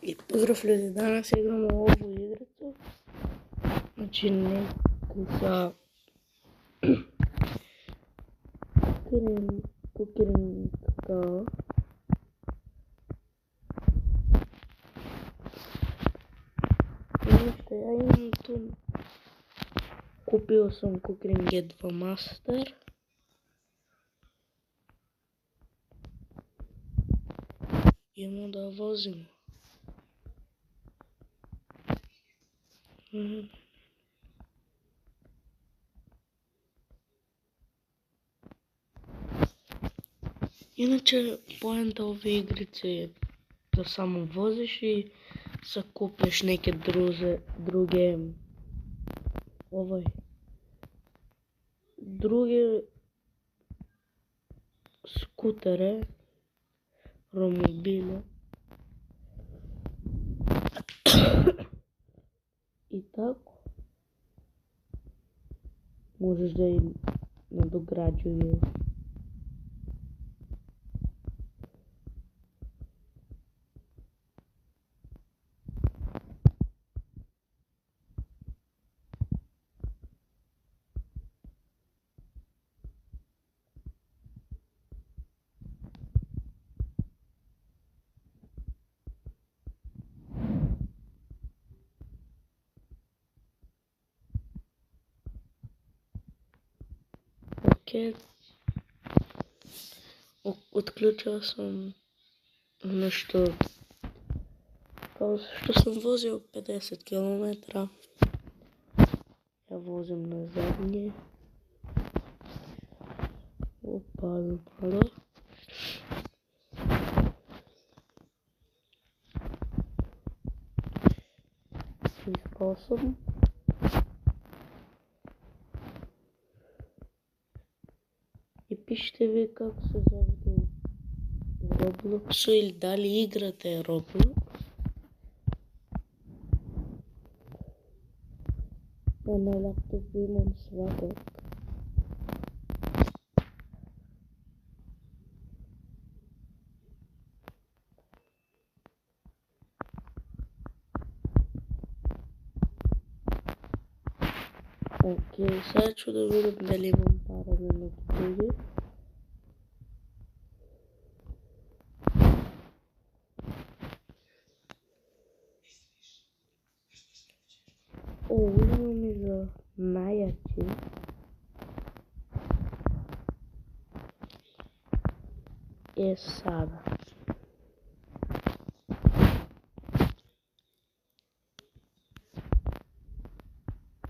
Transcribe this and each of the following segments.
И поздрав ljudi, danas igramo ovu igricu. Znači neku sa kukirim kakao. I ništa, ja imam tu, kupio sam kukirim G2 Master. I onda vozimo. Inače, poanta ove igrice je da samo voziš i sakuplješ neke druge skutere, romobile i tako. Možeš da im nadograđuješ. Otključio sam ono što sam vozio 50 km. Ja vozim na zadnje. Opa, malo. Ispao sam. I pišite vi kako se zove u Robloxu ili da li igrate Roblox. Ja na laptopu imam svakog. Ok, sad ću da vidim da li imam para na neki drugi. Uzmemo mi za najjači. Sada.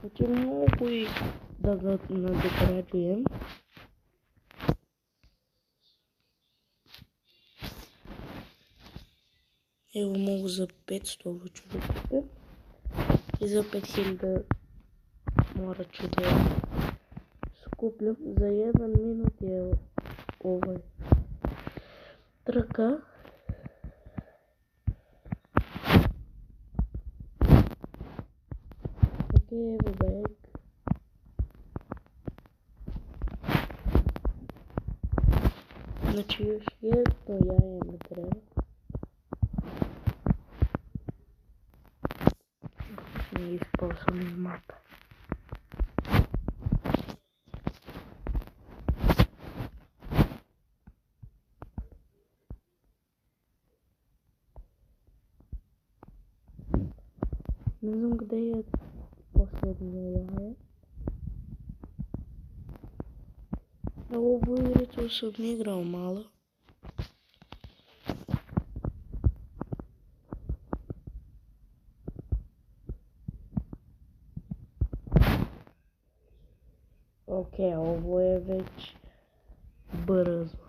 Znači mogu i da ga nadograđujem. Evo mogu za 500 ovo ću da kupim. I za 5000 morat ću da skupljam. Za 1 minut je ovaj trka. Ok, evo bag. Znači još jedno jaje mi treba. I ispao sam iz mape. Ne znam gdje je posljednje jaje. A ovu igricu sam igrao malo. Ok, ovo je već brzo.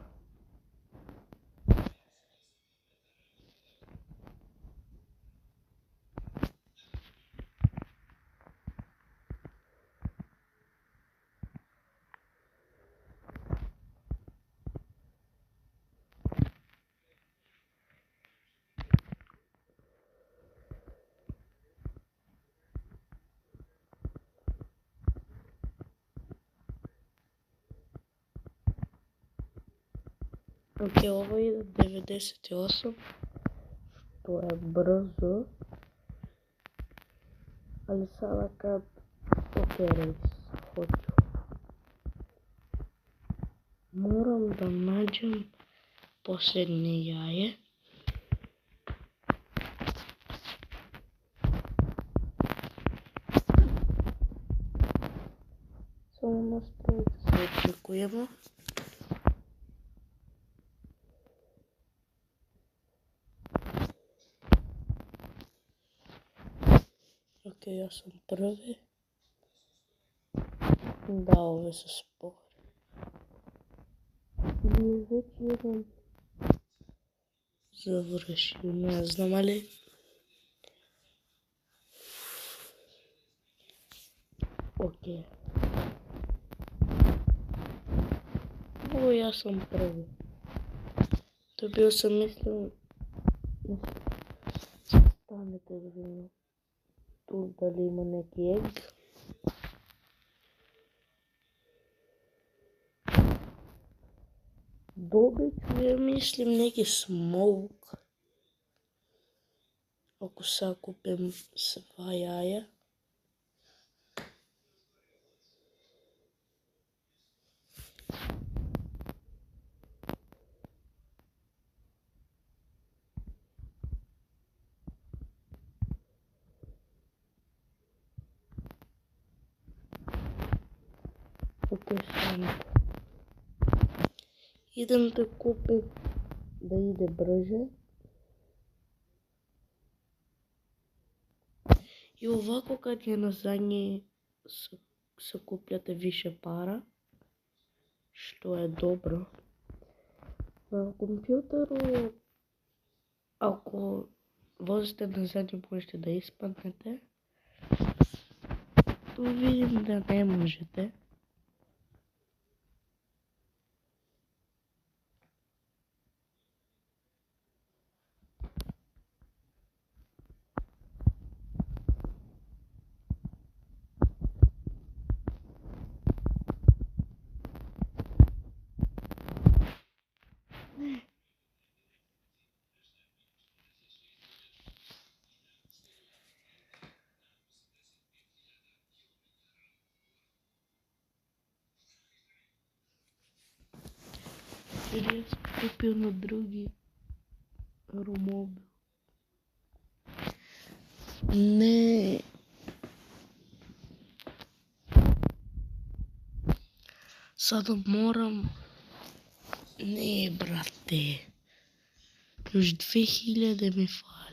Ok, ovo je 98. што е брзо, али садакат рейс хочу. Морам да наđem последње јаје. Само настроите се очекуваме. Океј, јас сум први. Да, ове се спори. Ние веќе еден завршил, не знам, али океј. Ово јас сум први. Добил сам, мислам, станете да видим тук дали има неки ег. Добит, ја мислим неки смоук. Ако сакупим сва јаја. Океј, станете. Идем да купим да иде брже. И овако кад ја на задње сакупljате више пара, што е добро. На компјутеру, ако возите на задње, можете да испаднете. Ту видим да не можете. Јас купил на други ромобил. Не. Сада морам. Не, брате. Još 2000 ми фали.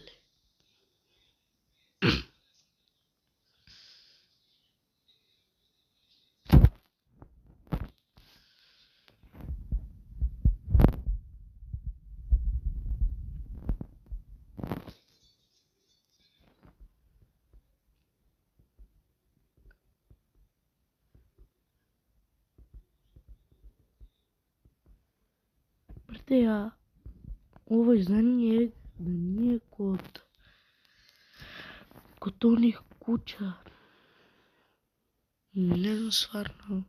Брате, овој задње ег да nije код оних куќа. Не знам стварно.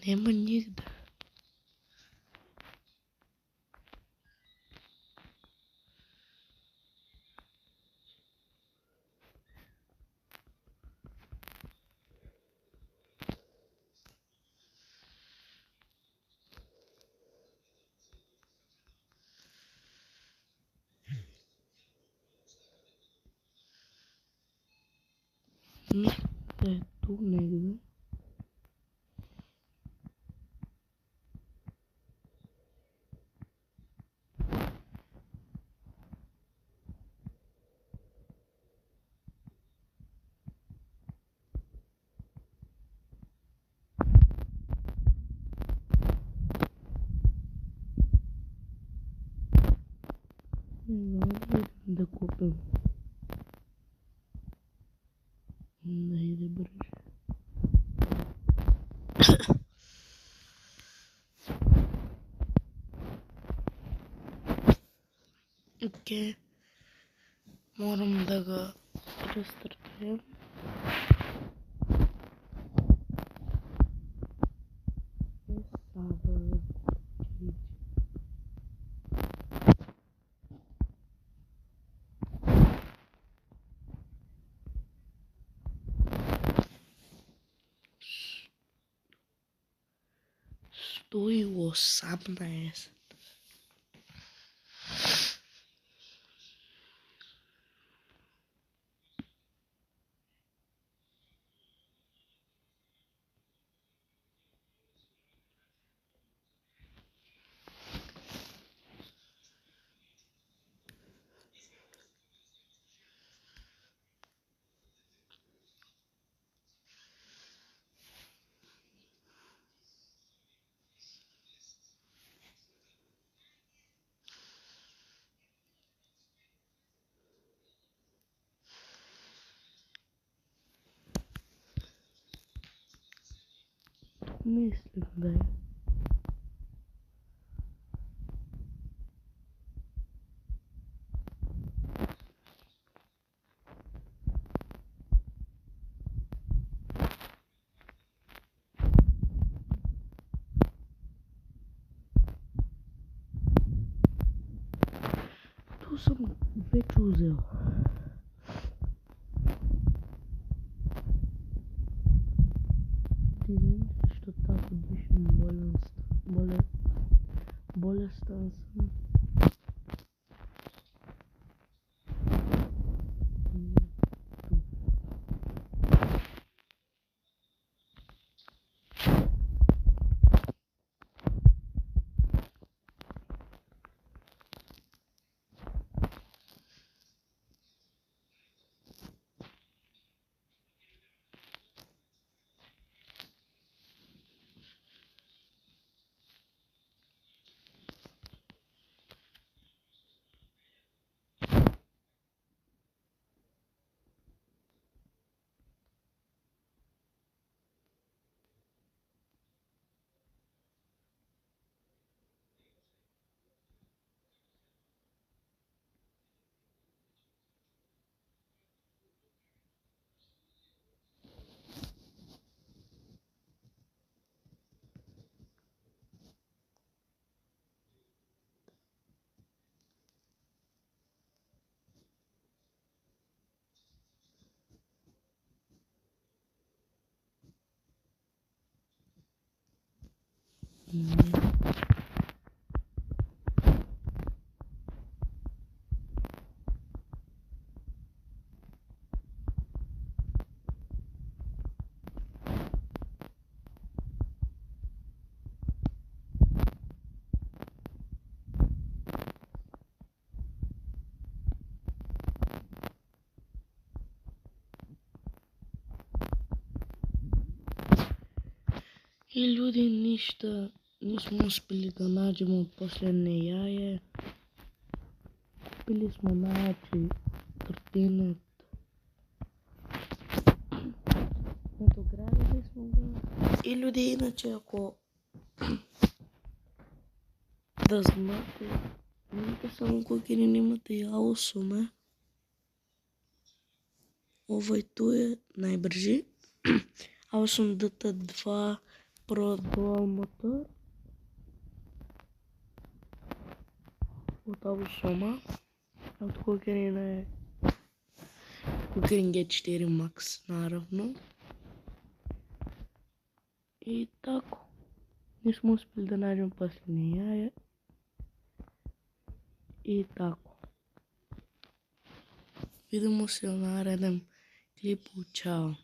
Нема нигде. Мисля да е ту негде. Не знам да купим. Да иде брže. Окей. Морам да го рестартирам. Стои 18. Мислим да е. Ту сам веќе узел. Ти знаеш што тако дишам болестен сум. И луѓе ништа нисмо успели да наđemo последне јаје. Купили смо најачи картинет. Надоградили смо го. И луѓе, иначе, ако да знате, немате само кога ќе немате јао со ме. Овој ту е најбржи. Awesome DT2 Pro Dual мотор од Awesome. Од Kokerin е Kokerin G4 Max, наравно. И тако. Не сме успели да наđemo последне јаје. И тако. Видимо се на нареден Липо, чао.